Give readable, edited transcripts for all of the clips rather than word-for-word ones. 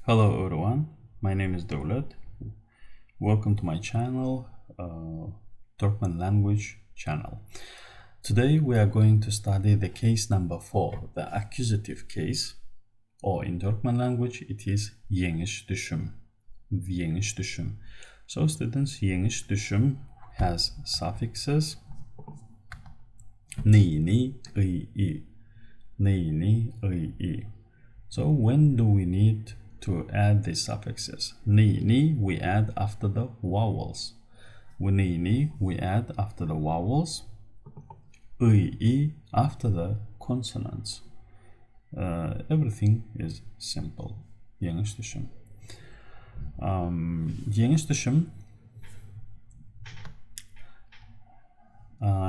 Hello everyone, my name is Dawlat. Welcome to my channel, Turkmen language channel. Today we are going to study the case number 4, the accusative case, or in Turkmen language it is Ýeňiş, düşüm. Ýeňiş, düşüm. So students, Ýeňiş, düşüm has suffixes ni, i. So when do we need to add these suffixes? Ni we add after the vowels. Ni we add after the vowels. I after the consonants. Everything is simple. Ýeňiş, düşüm. Ýeňiş, düşüm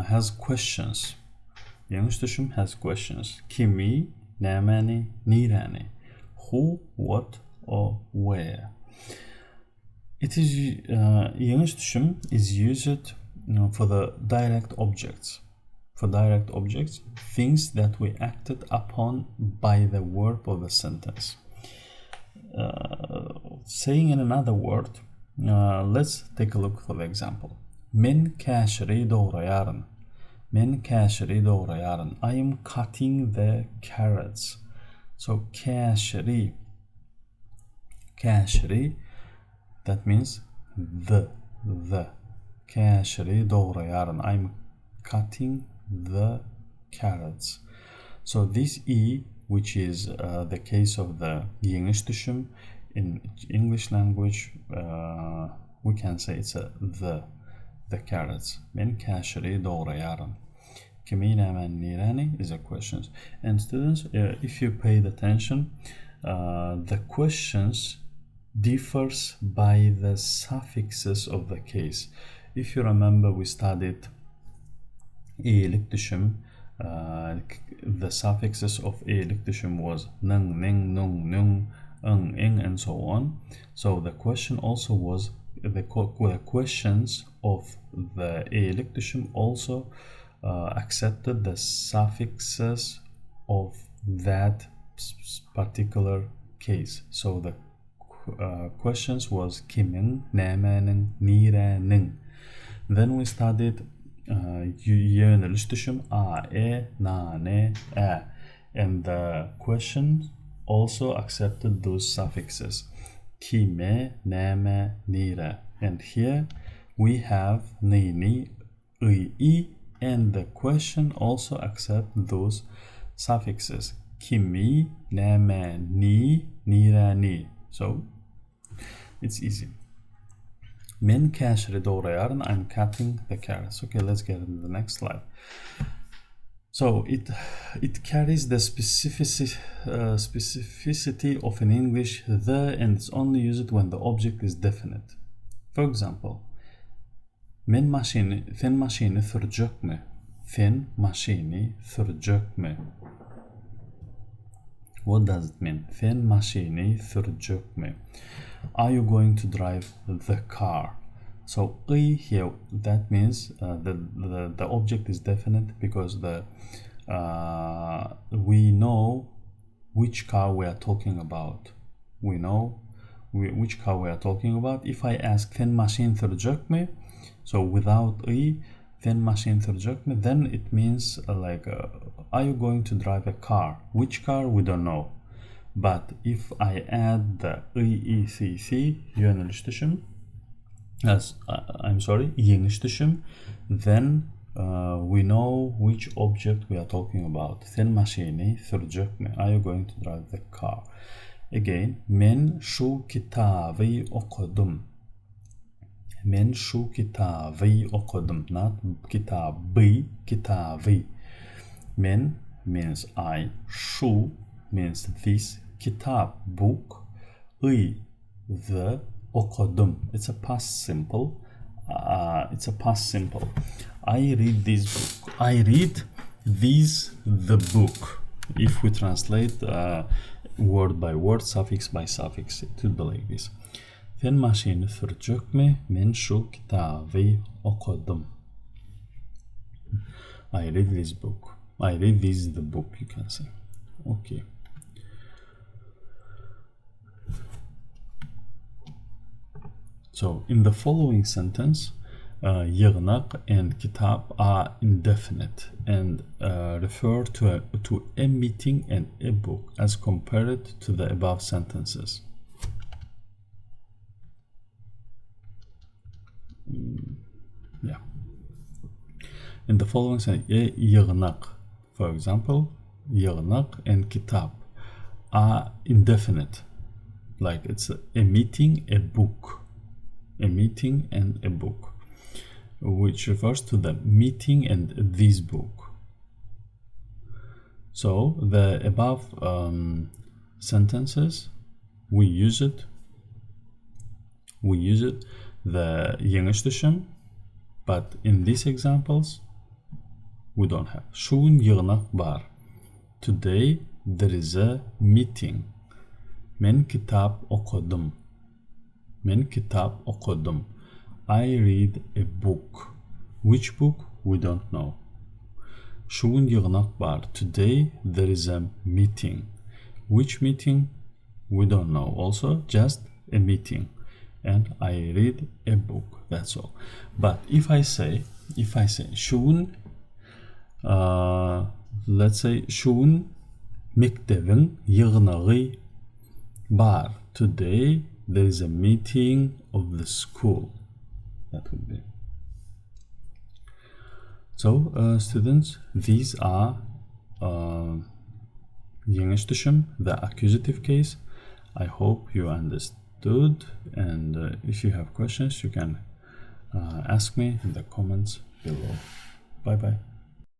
has questions. Ýeňiş, düşüm has questions. Kimi, nämeni, nireni. Who, what, or where. It is Ýeňiş, düşüm is used for the direct objects. For direct objects, things that we acted upon by the verb of the sentence. Saying in another word, let's take a look for the example. Men käşiri doğraýaryn. Men käşiri doğraýaryn. I am cutting the carrots. So käşiri, that means the. Käşiri doğraýaryn. I'm cutting the carrots. So this e, which is the case of the Ýeňiş, düşüm, in English language we can say it's the carrots. Men käşiri doğraýaryn. Kimi, nämen, nireni is a question. And students, if you paid attention, the questions differs by the suffixes of the case. If you remember, we studied iyilik, düşüm. The suffixes of iyilik, düşüm was nung, ning, nung, nung, ing, and so on. So the question also was the questions of the iyilik, düşüm also accepted the suffixes of that particular case. So the questions was kimin, nämenin, nirenin. Then we studied Ýeňiş, düşüm, a, e, na, ne, e. And the question also accepted those suffixes. Kime, näme, nire. And here we have ni, i, and the question also accepts those suffixes. Kimi, näme, ni, nireni. So it's easy. Men käşiri doğraýaryn. I'm cutting the carrots. Okay, let's get into the next slide. So it carries the specificity of an English the, and it's only used when the object is definite. For example, fen maşyny sürjekmi? Fen maşyny sürjekmi? What does it mean? Fen maşyny sürjekmi? Are you going to drive the car? So I here, that means the object is definite because we know which car we are talking about. We know which car we are talking about. If I ask fen maşyny sürjekmi, so without I, fen maşyny sürjekmi, then it means are you going to drive a car? Which car? We don't know. But if I add the IECC, Ýeňiş, düşüm, Ýeňiş, düşüm, then we know which object we are talking about. Sen maşyny sürjekmi? Are you going to drive the car? Again, men şu kitaby okudum. Men şu kitaby okudum. Not kitaby. Men means I. Şu means this. Kitap, book. I, the, okudum. It's a past simple. I read this book. I read the book. If we translate word by word, suffix by suffix, it would be like this. Fen maşyny sürjekmi? Men şu kitaby okudum. I read this book. I read the book, you can say. Okay. So in the following sentence, Ýeňiş and kitap are indefinite and refer to a meeting and a book as compared to the above sentences. Yeah. In the following sentence, Ýeňiş, for example, Ýeňiş and kitap are indefinite, like it's a meeting, a book, a meeting and a book, which refers to the meeting and this book. So the above sentences, we use it the Ýeňiş düşüm, but in these examples we don't have. Şuň ýygynak bar. Today there is a meeting. Men kitap okudum. Men kitap okudum. I read a book. Which book? We don't know. Şuň ýygynak bar. Today there is a meeting. Which meeting? We don't know. Also just a meeting. And I read a book. That's all. But if I say şuň, let's say şuň mektebiň ýygynagy bar. Today there is a meeting of the school. That would be. So students, these are Ýeňiş düşüm, the accusative case. I hope you understood, and if you have questions you can ask me in the comments below. Bye bye.